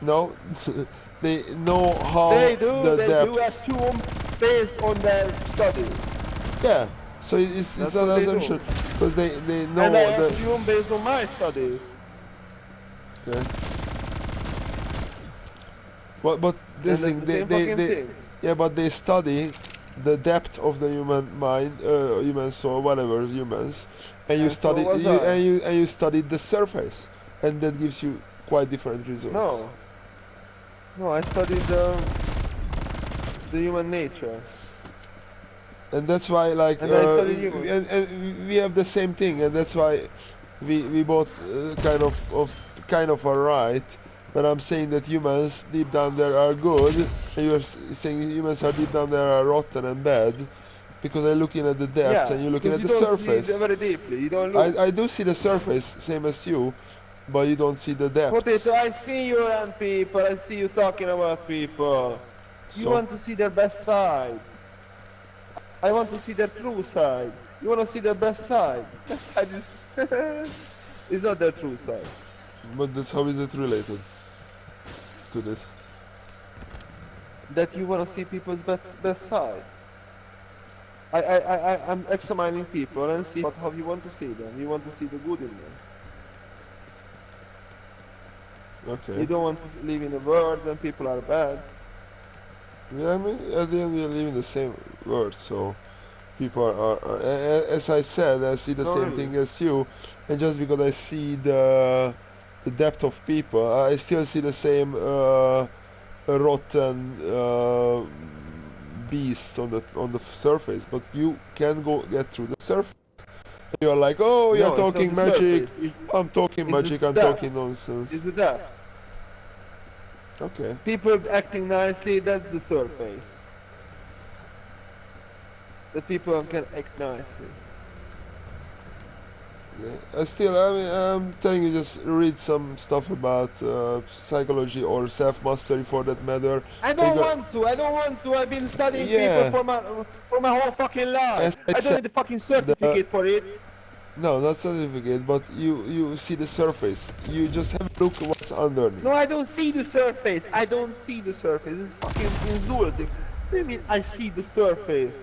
No, they know how They do. the They do depths. assume based on their studies. Yeah, so it's That's an what they do. assumption because they And I know the. assume based on my studies. Okay. But this And that's thing the same fucking they thing. yeah, but they study the depth of the human mind, human soul, whatever humans, and you And so study was I. and you study the surface, and that gives you quite different results. No. No, I studied the human nature. And that's why like And I studied human. and we have the same thing, and that's why we both kind of are right. But I'm saying that humans deep down there are good, and you're saying humans are deep down there are rotten and bad, because I'm looking at the depths Yeah, and you're looking because at you the don't see surface. very deeply. You don't look. I do see the surface, same as you, but you don't see the depths. Potato, I see you around people. I see you talking about people. You So want to see their best side. I want to see their true side. You want to see their best side. Best side is is not their true side. but that's how is it related to this? That you want to see people's best side. I'm examining people and see how you want to see them. You want to see the good in them. You Okay. don't want to live in a world when people are bad. Yeah, I mean, at the end we live in the same world, so people as I said, I see the No, same really. thing as you, and just because I see the depth of people, I still see the same rotten beast on the surface. But you can go get through the surface. You're like, oh, you're No, it's not talking the magic. surface. I'm talking It's the magic. I'm talking depth. nonsense. It's the depth. Okay. People acting nicely, that's the surface. That people can act nicely. Yeah. I mean, I'm telling you, just read some stuff about psychology or self-mastery for that matter. I And don't go, want to. I don't want to. I've been studying people yeah, for my whole fucking life. as I I don't said, need a fucking the certificate for it. no, not certificate, but you see the surface. You just have a look what's No, underneath. I don't see the surface. I don't see the surface. It's fucking insulting. What do you mean I see the surface?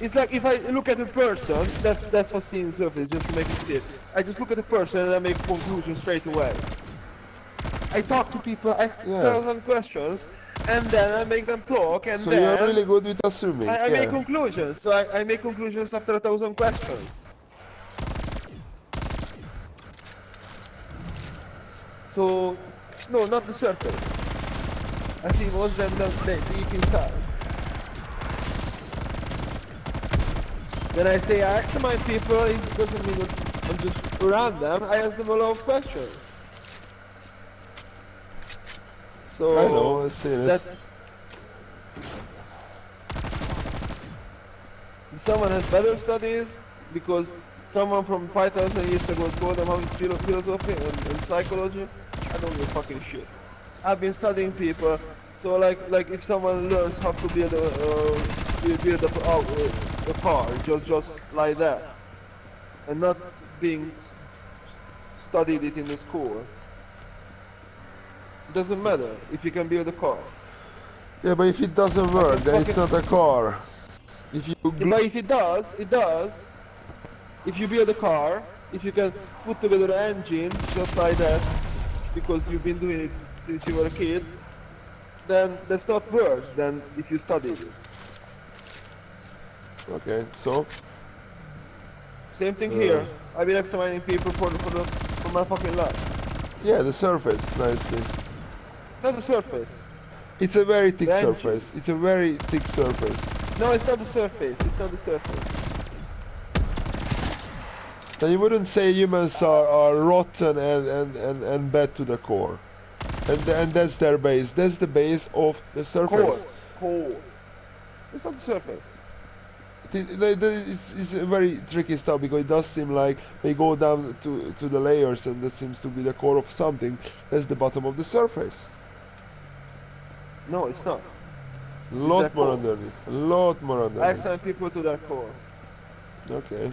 It's like if I look at a person, that's what's seeing the surface, just to make it clear. I just look at the person and I make a conclusion straight away. I talk to people, I ask Yeah. them questions, and then I make them talk, and So you're then really good with assuming. I make Yeah. conclusions. So I make conclusions after 1,000 questions. So, no, not the surface. I see most of them deep inside. When I say I examine people, it doesn't mean that I'm just around them. I ask them a lot of questions. I know. So I've seen it. that someone has better studies because someone from 5,000 years ago told them how it's philosophy and psychology. I don't give a fucking shit. I've been studying people, so like if someone learns how to build a car just like that, and not being studied it in the school, it doesn't matter if you can build a car. Yeah, but if it doesn't I work, can then it's fucking. not a car. If you Yeah, but if it does, it does. If you build a car, if you can put together an engine just like that, because you've been doing it since you were a kid, then that's not worse than if you studied it. okay, so Same thing uh, here. I've been examining people for my fucking life. yeah, the surface nicely. Not the surface. It's a very thick The engine. surface. It's a very thick surface. No, it's not the surface. It's not the surface. Then you wouldn't say humans are rotten and bad to the core. And that's their base. That's the base of the surface. Core. Core. It's not the surface. It's a very tricky stuff because it does seem like they go down to the layers and that seems to be the core of something. That's the bottom of the surface. No, it's not. A It's their lot more core. underneath. A lot more I underneath. examine people to their core. Okay.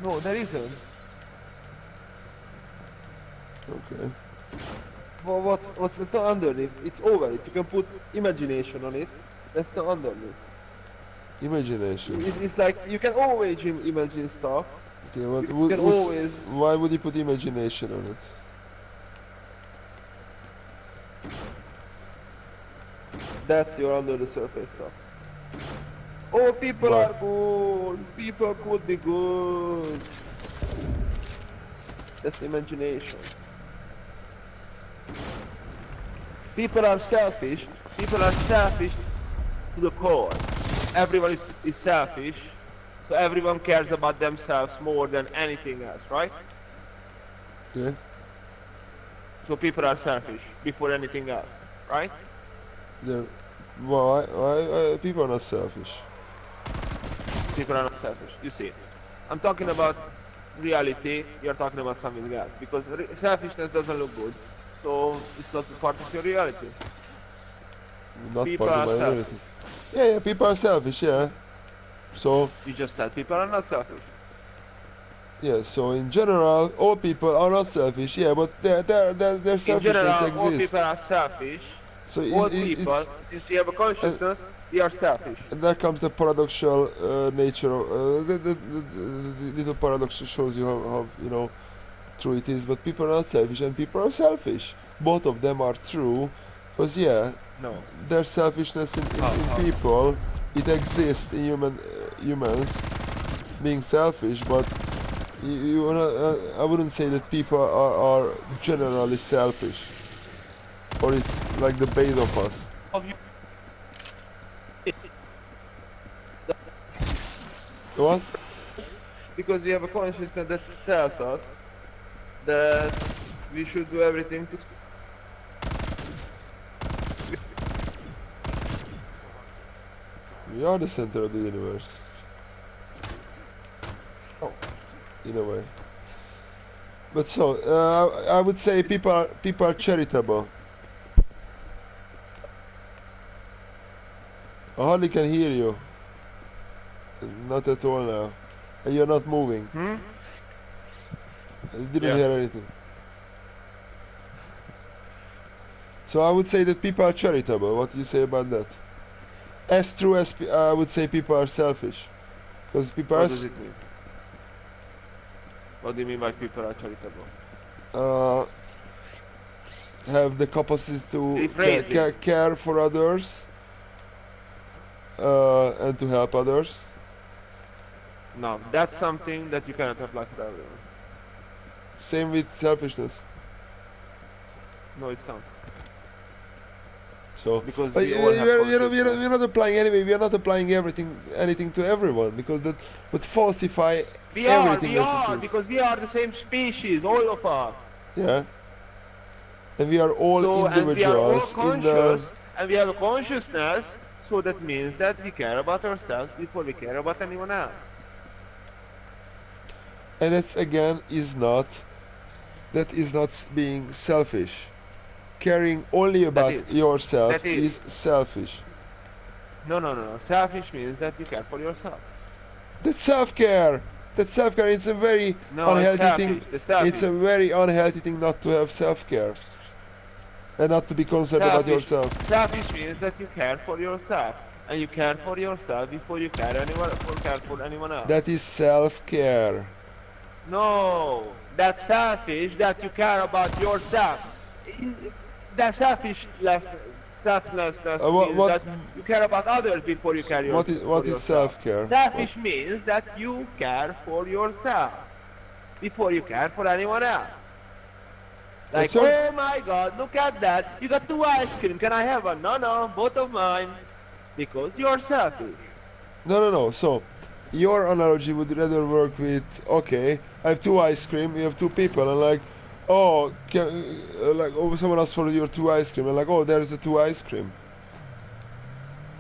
No, there isn't. Okay. what's that's not underneath? It's over it. You can put imagination on it. That's not underneath. Imagination. It's like you can always imagine stuff. Okay, what, You can always. why would you put imagination on it? That's your under the surface stuff. Oh, people Why? are good. People could be good. That's imagination. People are selfish. People are selfish to the core. Everyone is selfish. So everyone cares about themselves more than anything else, right? Okay. So people are selfish before anything else, right? They're, why people are not selfish? People are not selfish. You see, I'm talking about reality. You're talking about something else because selfishness doesn't look good. So it's not part of your reality. Not People part of are my selfish. reality. Yeah, people are selfish, yeah. So, You just said people are not selfish. yeah, so in general, all people are not selfish, yeah, but their In selfishness general, all exists. people are selfish. So All people, it's, since we have a and, consciousness, we are selfish. and there comes the paradoxical nature of, the little paradox shows you how, you know, true it is, but people are not selfish and people are selfish. Both of them are true, because yeah, No. there's selfishness in How? people. It exists in humans being selfish, but I wouldn't say that people are generally selfish, or it's like the base of us. Of you- What? Because we have a consciousness that tells us that we should do everything to. We are the center of the universe, Oh. in a way. But so I would say people are charitable. I hardly can hear you. Not at all now. And you're not moving. Hmm? I didn't Yeah. hear anything. So I would say that people are charitable. What do you say about that? As true as I would say people are selfish. Because people What are does it mean? What do you mean by people are charitable? uh, have the capacity to Rephrase it. care for others and to help others. No, that's something that you cannot apply for everyone. Same with selfishness. No, it's not. So, Because but we all have consciousness. we're not applying anyway. We are not applying anything to everyone because that would falsify everything We as are, it is. because we are the same species, all of us. Yeah, and we are all So, and we are all individuals in the. conscious, and we have a consciousness, so that means that we care about ourselves before we care about anyone else. And that's again that is not being selfish. Caring only about is. yourself That is. is selfish. No. Selfish means that you care for yourself. That's self-care. That's self-care. It's a very No, it's unhealthy thing. selfish. It's selfish. It's a very unhealthy thing not to have self-care and not to be concerned about yourself. Selfish means that you care for yourself, and you care for yourself before you care for anyone else. That is self-care. No, that's selfish. That you care about yourself. That selflessness means what that you care about others before you care what for is yourself. self-care? Selfish means that you care for yourself before you care for anyone else. Like, Yes, sir. oh my God, look at that! You got 2 ice cream. Can I have one? No, both of mine. Because you're selfish. No. So, your analogy would rather work with, okay, I have 2 ice cream, you have 2 people, and like, oh, someone asked for your 2 ice cream, and like, oh, there's the 2 ice cream.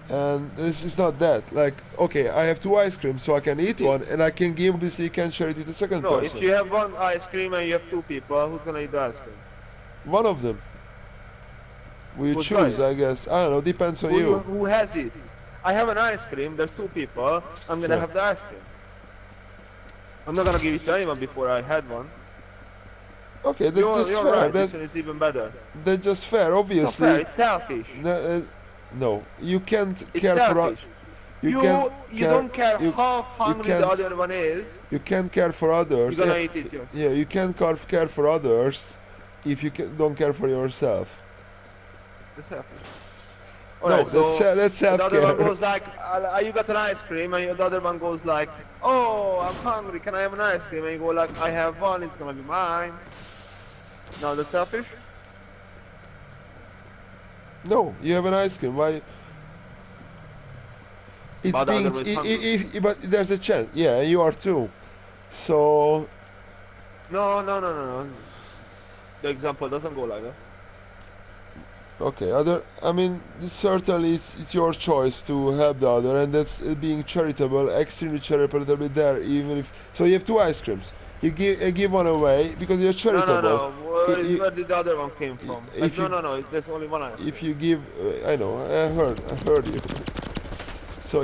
And this is not that. Like, okay, I have 2 ice creams, so I can eat one, and I can give this, you can share it with the second No, person. if you have 1 ice cream and you have 2 people, who's gonna eat the ice cream? One of them. We Who's choose, right? I guess. I don't know, depends on you. Who has it? I have an ice cream, there's 2 people, I'm gonna Yeah. have the ice cream. I'm not gonna give it to anyone before I had one. Okay, that's just You're fair. right. This one is even better. That's just fair. It's not fair. Obviously, It's selfish. no, you can't It's care for. selfish. You can You care. don't care You how you hungry the can't. other one is. You can't care for others. You're gonna Yeah, eat it yours. yeah. You can't care for others if you don't care for yourself. That's selfish. No, Alright, so that's the other one self-care. goes like, you got an ice cream, and the other one goes like, oh, I'm hungry, can I have an ice cream? And you go like, I have one, it's gonna be mine. Now that's selfish? No, you have an ice cream. Why? It's But the other being. one is hungry. But there's a chance. Yeah, you are too. So No. The example doesn't go like that. okay, I mean, certainly it's your choice to help the other, and that's being charitable, extremely charitable. They'll be there, even if. So you have two ice creams. You give one away because you're charitable. No. Where did the other one came from? Like, If you no. There's only one ice cream. if you give, I know, I heard you. So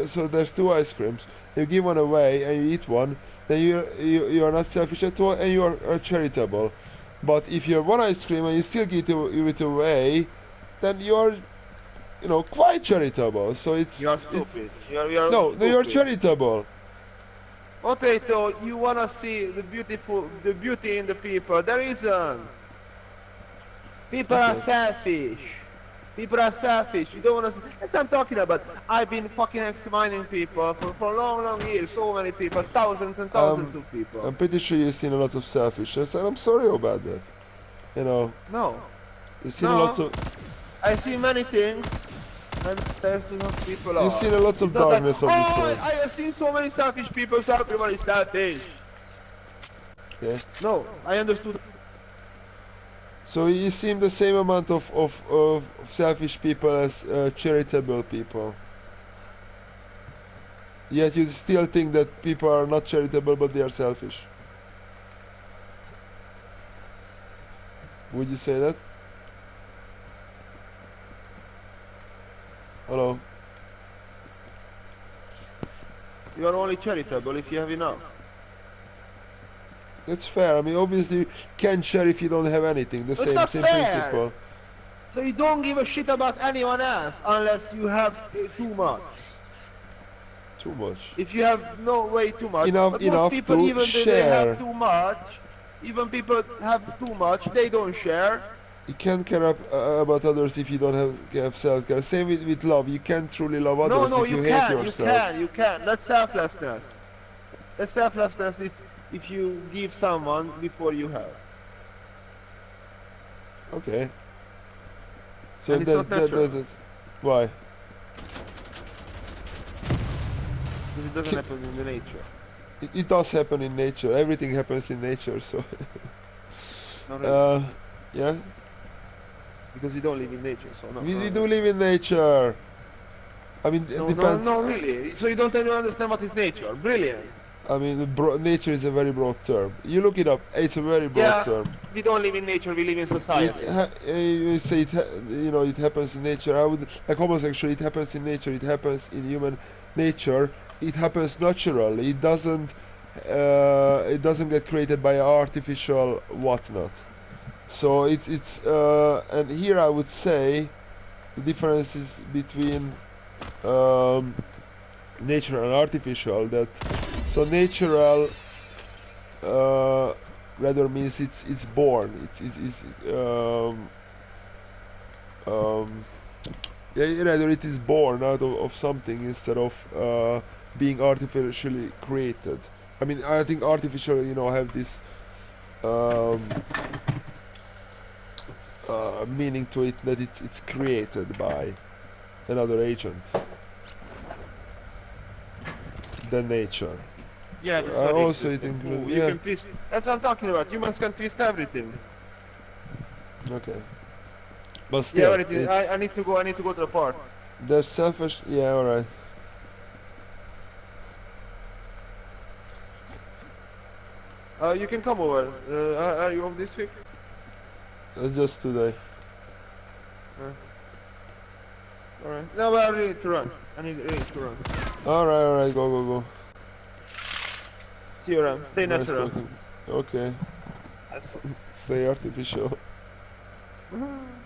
so there's two ice creams. You give one away and you eat one, then you are not selfish at all, and you are charitable. But if you have one ice cream and you still give it away, then you are, quite charitable. So You're it's stupid. You're no, you're stupid. charitable. Potato, you wanna see the beauty in the people. There isn't. People are Okay. selfish. People are selfish. You don't wanna see. That's what I'm talking about. I've been fucking examining people for long years. So many people, thousands and thousands of people. I'm pretty sure you've seen a lot of selfishness, and I'm sorry about that. No, You've seen lots no. of I see many things, and there's enough people you've are. seen a lot of It's not like, darkness of this oh, world. I have seen so many selfish people, so everyone is selfish. Okay. No, I understood. So you seem the same amount of selfish people as charitable people. Yet you still think that people are not charitable, but they are selfish. Would you say that? Hello? You are only charitable if you have enough. That's fair. I mean, obviously, you can't share if you don't have anything. The It's same not same fair. principle. So you don't give a shit about anyone else unless you have too much. Too much. If you have no way too much, Enough- but enough most people, to even though they share. have too much, even people have too much, they don't share. You can't care about others if you don't have self-care. Same with love. You can't truly love others No, if you you hate can, yourself. you can. That's selflessness. That's selflessness if you give someone before you have. Okay. So And it's not natural. why? Because it doesn't happen in the nature. It does happen in nature. Everything happens in nature. So, Not really. yeah, Because we don't live in nature, so no. we do live in nature. I mean, it No, depends. no, really. So you don't even understand what is nature. Brilliant. I mean, nature is a very broad term. You look it up. It's a very broad Yeah, term. we don't live in nature, we live in society. You say it happens in nature. I would like homosexuality. It happens in nature. It happens in human nature. It happens naturally. It doesn't. It doesn't get created by artificial whatnot. So it's and here I would say the difference is between natural and artificial. That so natural rather means it's born. Yeah, rather it is born out of something instead of being artificially created. I mean, I think artificial, have this meaning to it that it's created by another agent than nature. Yeah, that's I what also exists. think, You yeah. can twist. That's what I'm talking about. Humans can twist everything. Okay. But Yeah, still, but it is. I need to go. I need to go to the park. they're selfish. Yeah, all right. You can come over. Are you off this week? Just today. All right. No, but I really need to run. I need really to run. All right. Go. See you around. Stay Nice natural. talking. Okay. That's Stay artificial. fun.